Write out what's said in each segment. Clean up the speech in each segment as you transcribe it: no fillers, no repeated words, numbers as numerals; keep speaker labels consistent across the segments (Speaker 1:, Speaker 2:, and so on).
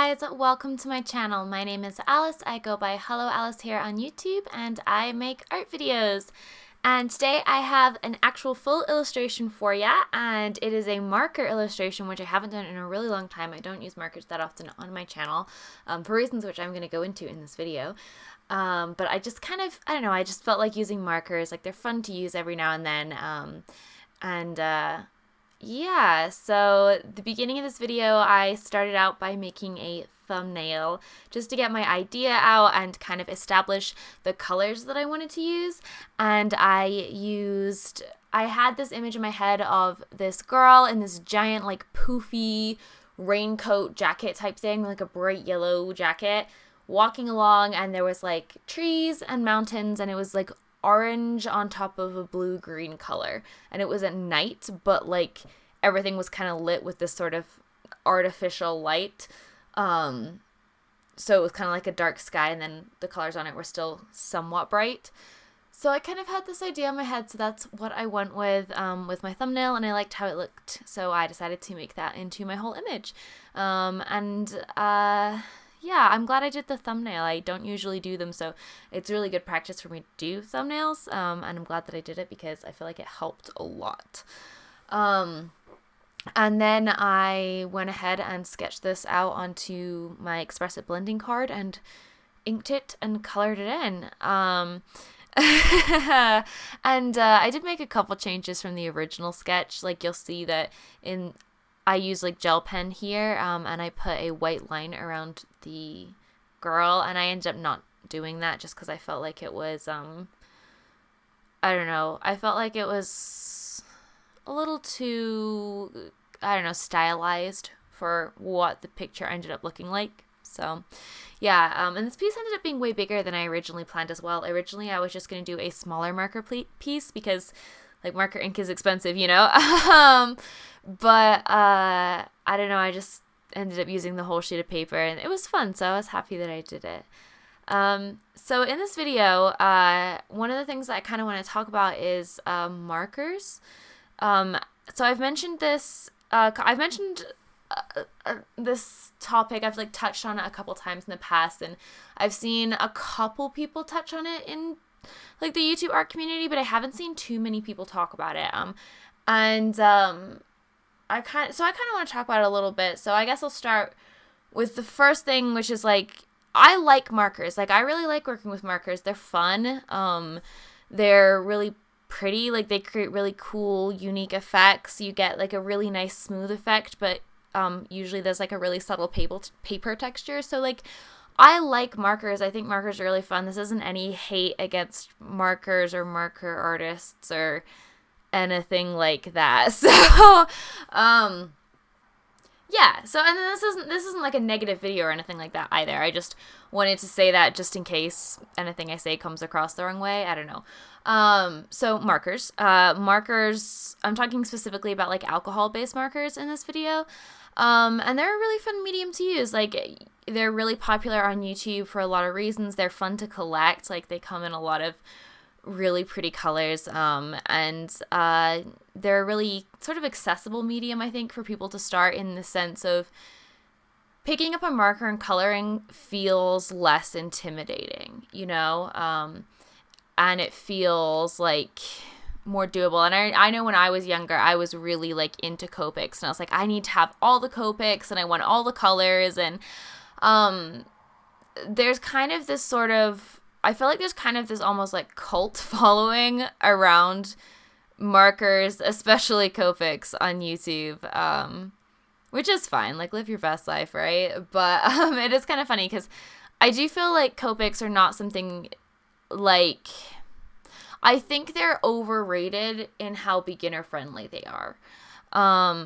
Speaker 1: guys, welcome to my channel. My name is Alice. I go by Hello Alice here on YouTube and I make art videos. And today I have an actual full illustration for ya, and it is a marker illustration, which I haven't done in a really long time. I don't use markers that often on my channel for reasons which I'm going to go into in this video. But I just I don't know, I just felt like using markers. Like, they're fun to use every now and then. Yeah, so the beginning of this video, I started out by making a thumbnail just to get my idea out and kind of establish the colors that I wanted to use. And I had this image in my head of this girl in this giant, like, poofy raincoat jacket type thing, like a bright yellow jacket, walking along, and there was like trees and mountains, and it was like orange on top of a blue-green color, and it was at night, but like everything was kind of lit with this sort of artificial light, so it was kind of like a dark sky, and then the colors on it were still somewhat bright. So I kind of had this idea in my head, so that's what I went with my thumbnail, and I liked how it looked, so I decided to make that into my whole image. Yeah, I'm glad I did the thumbnail. I don't usually do them, so it's really good practice for me to do thumbnails, and I'm glad that I did it because I feel like it helped a lot. And then I went ahead and sketched this out onto my Express It blending card and inked it and colored it in. And I did make a couple changes from the original sketch. Like, you'll see that I use like gel pen here, and I put a white line around the girl, and I ended up not doing that just because I felt like it was, I don't know, I felt like it was a little too, I don't know, stylized for what the picture ended up looking like. So yeah, and this piece ended up being way bigger than I originally planned as well. Originally I was just going to do a smaller marker piece because, like, marker ink is expensive, you know. But I don't know, I just ended up using the whole sheet of paper, and it was fun, so I was happy that I did it. So in this video, one of the things that I kind of want to talk about is markers. So I've mentioned this, this topic, I've like touched on it a couple times in the past, and I've seen a couple people touch on it in like the YouTube art community, but I haven't seen too many people talk about it. I kind of want to talk about it a little bit. So I guess I'll start with the first thing, which is like, I like markers. Like, I really like working with markers. They're fun. They're really pretty. Like, they create really cool, unique effects. You get like a really nice smooth effect, but usually there's like a really subtle paper texture. So like, I like markers. I think markers are really fun. This isn't any hate against markers or marker artists or anything like that. So yeah, so, and this isn't like a negative video or anything like that either. I just wanted to say that just in case anything I say comes across the wrong way. I don't know. So markers, I'm talking specifically about like alcohol-based markers in this video. And they're a really fun medium to use. Like, they're really popular on YouTube for a lot of reasons. They're fun to collect. Like, they come in a lot of really pretty colors, and they're a really sort of accessible medium, I think, for people to start, in the sense of picking up a marker and coloring feels less intimidating, you know, and it feels like more doable. And I know when I was younger, I was really like into COPICS, and I was like, I need to have all the COPICS, and I want all the colors, and there's kind of this sort of, I feel like there's kind of this almost like cult following around markers, especially COPICS on YouTube, which is fine. Like, live your best life, right? But it is kind of funny because I do feel like COPICS are not something, like, I think they're overrated in how beginner friendly they are,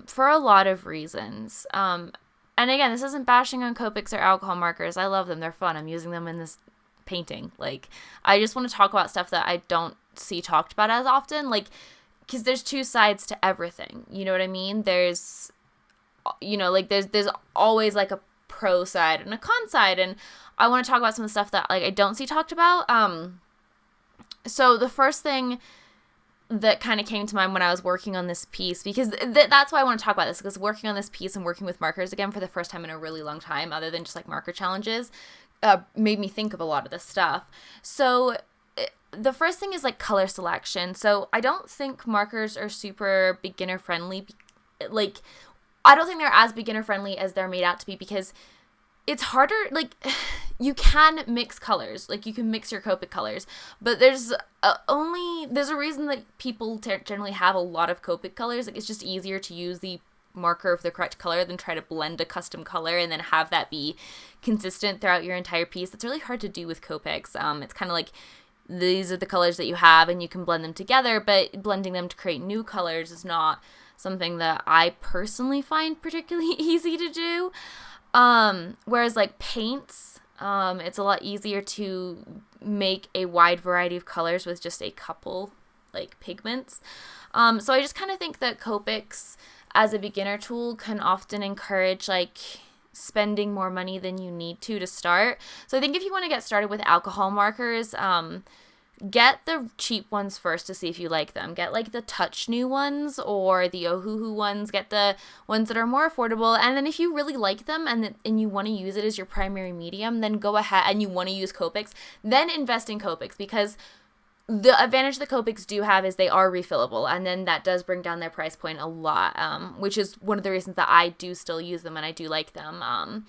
Speaker 1: for a lot of reasons. And again, this isn't bashing on COPICS or alcohol markers. I love them. They're fun. I'm using them in this painting. Like, I just want to talk about stuff that I don't see talked about as often, like, because there's two sides to everything, you know what I mean? There's, you know, like, there's always like a pro side and a con side, and I want to talk about some of the stuff that, like, I don't see talked about. So the first thing that kind of came to mind when I was working on this piece, because that's why I want to talk about this, because working on this piece and working with markers again for the first time in a really long time, other than just like marker challenges, made me think of a lot of this stuff. So the first thing is like color selection. So I don't think markers are super beginner friendly. Like, I don't think they're as beginner friendly as they're made out to be, because it's harder. Like, you can mix colors, like you can mix your Copic colors, but there's a reason that people generally have a lot of Copic colors. Like, it's just easier to use the marker of the correct color than try to blend a custom color and then have that be consistent throughout your entire piece. That's really hard to do with Copics. It's kind of like, these are the colors that you have and you can blend them together, but blending them to create new colors is not something that I personally find particularly easy to do. Whereas like paints, it's a lot easier to make a wide variety of colors with just a couple like pigments. So I just kind of think that Copics as a beginner tool can often encourage like spending more money than you need to start. So I think if you want to get started with alcohol markers, get the cheap ones first to see if you like them. Get like the Touch New ones or the Ohuhu ones. Get the ones that are more affordable. And then if you really like them and you want to use it as your primary medium, then go ahead, and you want to use Copics, then invest in Copics, because the advantage the Copics do have is they are refillable, and then that does bring down their price point a lot, which is one of the reasons that I do still use them and I do like them.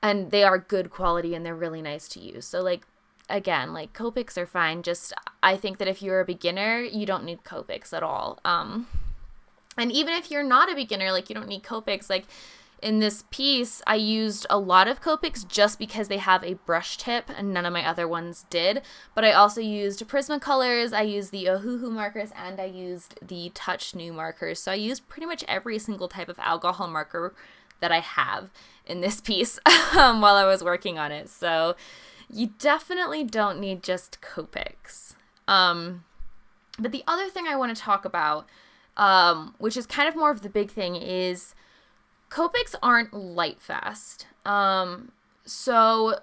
Speaker 1: And they are good quality and they're really nice to use. So like, again, like Copics are fine. Just, I think that if you're a beginner, you don't need Copics at all. And even if you're not a beginner, like you don't need Copics. Like in this piece, I used a lot of Copics just because they have a brush tip and none of my other ones did. But I also used Prismacolors, I used the Ohuhu markers, and I used the Touch New markers. So I used pretty much every single type of alcohol marker that I have in this piece while I was working on it. So you definitely don't need just Copics. But the other thing I want to talk about, which is kind of more of the big thing, is Copics aren't light fast. So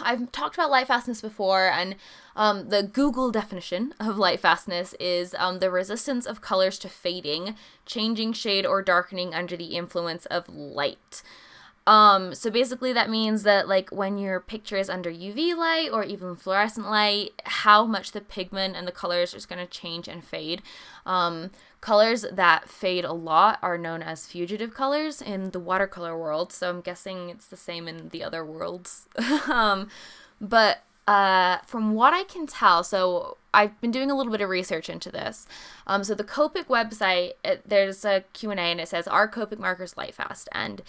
Speaker 1: I've talked about light fastness before, and the Google definition of light fastness is the resistance of colors to fading, changing shade, or darkening under the influence of light. So basically that means that like when your picture is under UV light or even fluorescent light, how much the pigment and the colors are going to change and fade. Colors that fade a lot are known as fugitive colors in the watercolor world, so I'm guessing it's the same in the other worlds. But from what I can tell, so I've been doing a little bit of research into this. So the Copic website, there's a Q&A and it says, are Copic markers light fast? And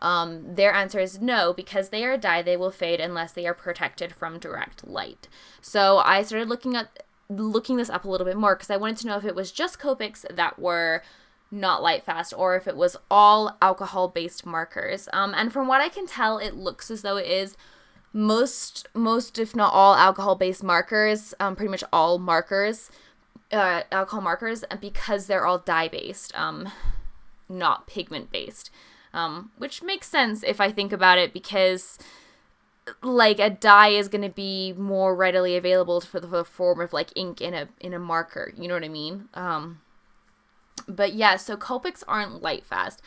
Speaker 1: their answer is no, because they are a dye, they will fade unless they are protected from direct light. So I started looking this up a little bit more because I wanted to know if it was just Copics that were not light fast or if it was all alcohol based markers. And from what I can tell, it looks as though it is most if not all alcohol based markers, pretty much all markers, alcohol markers, because they're all dye based, not pigment based, which makes sense if I think about it, because like a dye is going to be more readily available for the form of like ink in a marker, you know what I mean? But yeah, so Copics aren't light fast,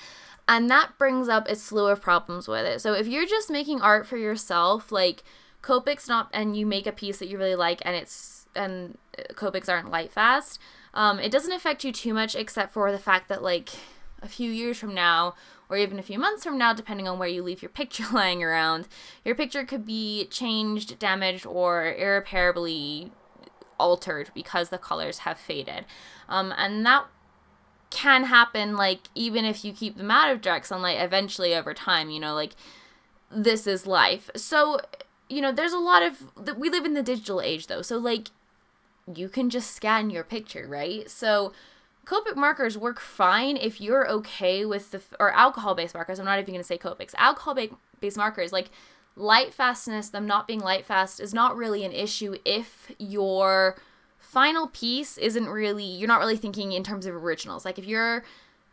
Speaker 1: and that brings up a slew of problems with it. So if you're just making art for yourself, like Copics and you make a piece that you really like and Copics aren't light fast, it doesn't affect you too much, except for the fact that like a few years from now, or even a few months from now, depending on where you leave your picture lying around, your picture could be changed, damaged, or irreparably altered because the colors have faded. And that can happen, like, even if you keep them out of direct sunlight, eventually over time, you know, like, this is life. So, you know, there's a lot of, we live in the digital age, though, so, like, you can just scan your picture, right? So Copic markers work fine if you're okay with or alcohol-based markers. I'm not even going to say Copics. Alcohol-based markers, like light fastness, them not being light fast is not really an issue if your final piece you're not really thinking in terms of originals. Like if you're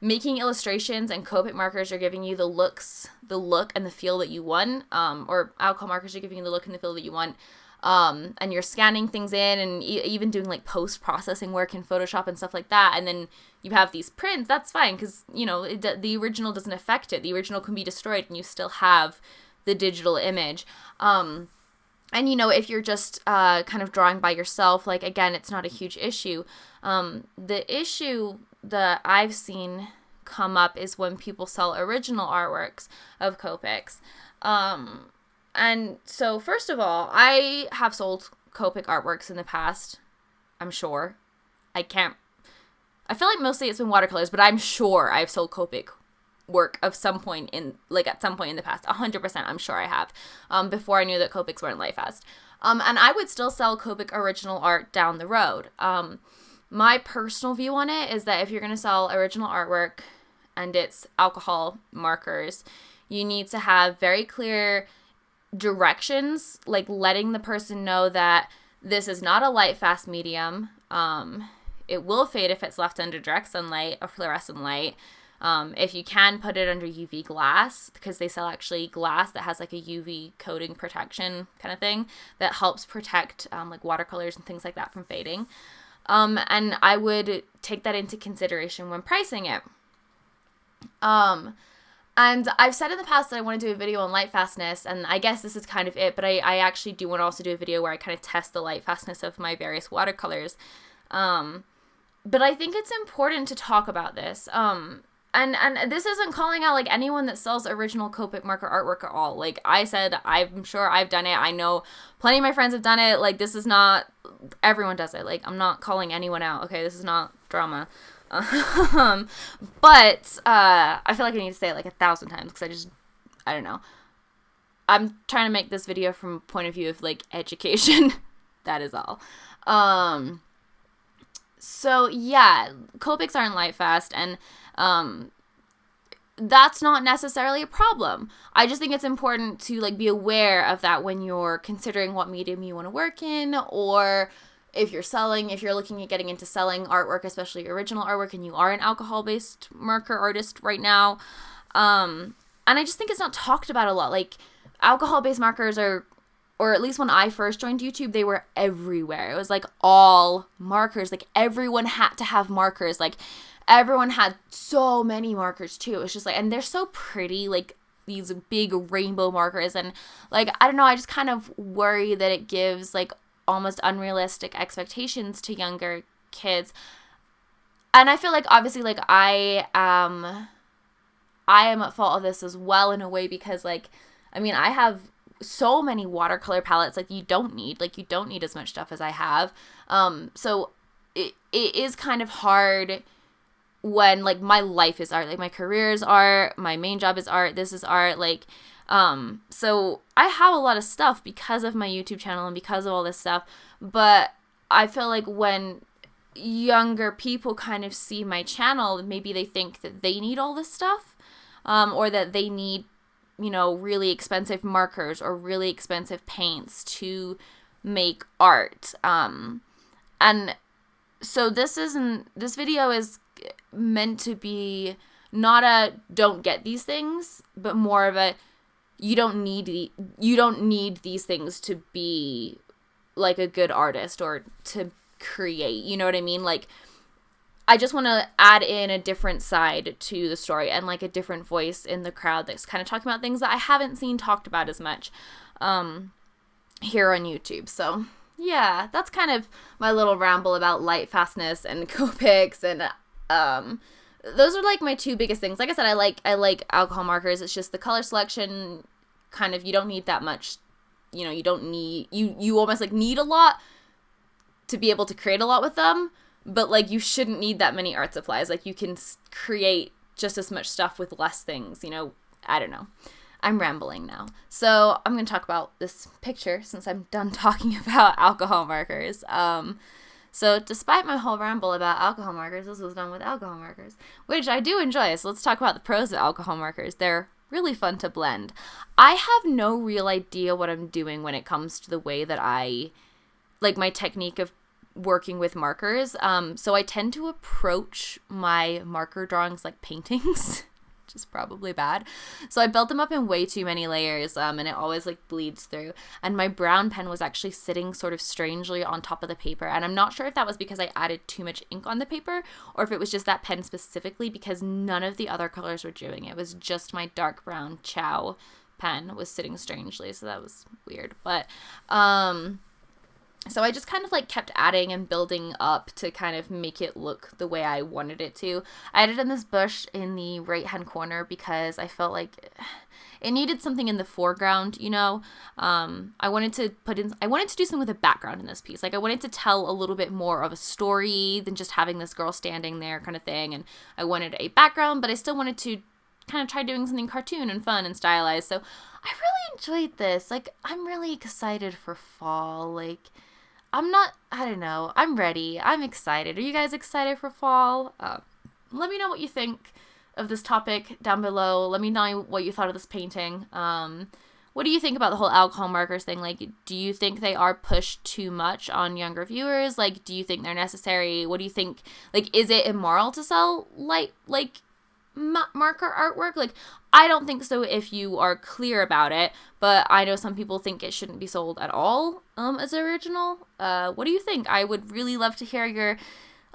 Speaker 1: making illustrations and Copic markers are giving you the look and the feel that you want, or alcohol markers are giving you the look and the feel that you want, and you're scanning things in and even doing like post-processing work in Photoshop and stuff like that, and then you have these prints, that's fine, because, the original doesn't affect it. The original can be destroyed and you still have the digital image. And, if you're just kind of drawing by yourself, like, again, it's not a huge issue. The issue that I've seen come up is when people sell original artworks of Copics. And so, first of all, I have sold Copic artworks in the past, I'm sure. I feel like mostly it's been watercolors, but I'm sure I've sold Copic work of some point at some point in the past. 100% I'm sure I have, before I knew that Copics weren't Lightfast. And I would still sell Copic original art down the road. My personal view on it is that if you're going to sell original artwork and it's alcohol markers, you need to have very clear directions, like letting the person know that this is not a Lightfast medium. It will fade if it's left under direct sunlight or fluorescent light. If you can, put it under UV glass, because they sell actually glass that has like a UV coating protection kind of thing that helps protect like watercolors and things like that from fading. And I would take that into consideration when pricing it. And I've said in the past that I want to do a video on light fastness, and I guess this is kind of it, but I actually do want to also do a video where I kind of test the light fastness of my various watercolors. But I think it's important to talk about this. And this isn't calling out like anyone that sells original Copic marker artwork at all. Like I said, I'm sure I've done it. I know plenty of my friends have done it. Like this is not, everyone does it. Like I'm not calling anyone out. Okay, this is not drama. But I feel like I need to say it like 1,000 times because I don't know. I'm trying to make this video from a point of view of like education. That is all. So yeah, Copics aren't Lightfast, and that's not necessarily a problem. I just think it's important to like be aware of that when you're considering what medium you want to work in, or if you're looking at getting into selling artwork, especially original artwork, and you are an alcohol-based marker artist right now. And I just think it's not talked about a lot. Like, alcohol-based markers are, or at least when I first joined YouTube, they were everywhere. It was like all markers. Like, everyone had to have markers. Like, everyone had so many markers too. It was just like, and they're so pretty, like these big rainbow markers. And like, I don't know, I just kind of worry that it gives like almost unrealistic expectations to younger kids. And I feel like obviously like I am at fault of this as well in a way, because like, I mean, I have so many watercolor palettes like you don't need as much stuff as I have. So it is kind of hard when like my life is art, like my career is art, my main job is art, this is art, like so I have a lot of stuff because of my YouTube channel and because of all this stuff. But I feel like when younger people kind of see my channel, maybe they think that they need all this stuff, or that they need, you know, really expensive markers or really expensive paints to make art. And so this video is meant to be not a don't get these things, but more of a you don't need these things to be like a good artist or to create, you know what I mean? Like, I just want to add in a different side to the story and like a different voice in the crowd that's kind of talking about things that I haven't seen talked about as much here on YouTube. So yeah, that's kind of my little ramble about light fastness and Copics, and those are like my two biggest things. Like I said, I like alcohol markers. It's just the color selection, kind of, you don't need that much, you know, you almost like need a lot to be able to create a lot with them, but like you shouldn't need that many art supplies. Like you can create just as much stuff with less things, you know. I don't know. I'm rambling now. So I'm going to talk about this picture since I'm done talking about alcohol markers. So despite my whole ramble about alcohol markers, this was done with alcohol markers, which I do enjoy. So let's talk about the pros of alcohol markers. They're really fun to blend. I have no real idea what I'm doing when it comes to the way that I, like my technique of working with markers. So I tend to approach my marker drawings like paintings. which is probably bad. So I built them up in way too many layers, and it always like bleeds through. And my brown pen was actually sitting sort of strangely on top of the paper. And I'm not sure if that was because I added too much ink on the paper or if it was just that pen specifically, because none of the other colors were doing it. It was just my dark brown Chow pen was sitting strangely. So that was weird. But, so I just kind of like kept adding and building up to kind of make it look the way I wanted it to. I added in this bush in the right hand corner because I felt like it needed something in the foreground, you know. I wanted to do something with a background in this piece. Like I wanted to tell a little bit more of a story than just having this girl standing there kind of thing. And I wanted a background, but I still wanted to kind of try doing something cartoon and fun and stylized. So I really enjoyed this. Like I'm really excited for fall. Like I don't know. I'm ready. I'm excited. Are you guys excited for fall? Let me know what you think of this topic down below. Let me know what you thought of this painting. What do you think about the whole alcohol markers thing? Like, do you think they are pushed too much on younger viewers? Like, do you think they're necessary? What do you think? Like, is it immoral to sell marker artwork? Like, I don't think so if you are clear about it, but I know some people think it shouldn't be sold at all as original. What do you think? I would really love to hear your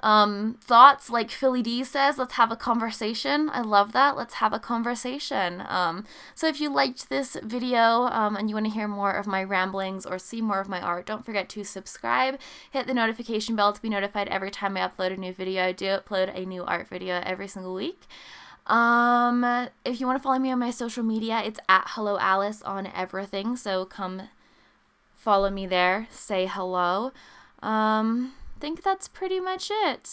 Speaker 1: thoughts. Like Philly D says, let's have a conversation. I love that. Let's have a conversation. So if you liked this video and you want to hear more of my ramblings or see more of my art, don't forget to subscribe, hit the notification bell to be notified every time I upload a new video. I do upload a new art video every single week. If you want to follow me on my social media, it's at Hello Alice on everything, so come follow me there, say hello. Think that's pretty much it.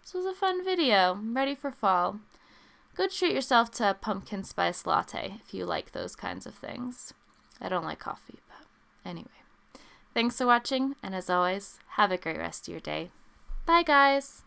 Speaker 1: This was a fun video. I'm ready for fall. Go treat yourself to a pumpkin spice latte if you like those kinds of things. I don't like coffee, but anyway. Thanks for watching, and as always, have a great rest of your day. Bye, guys!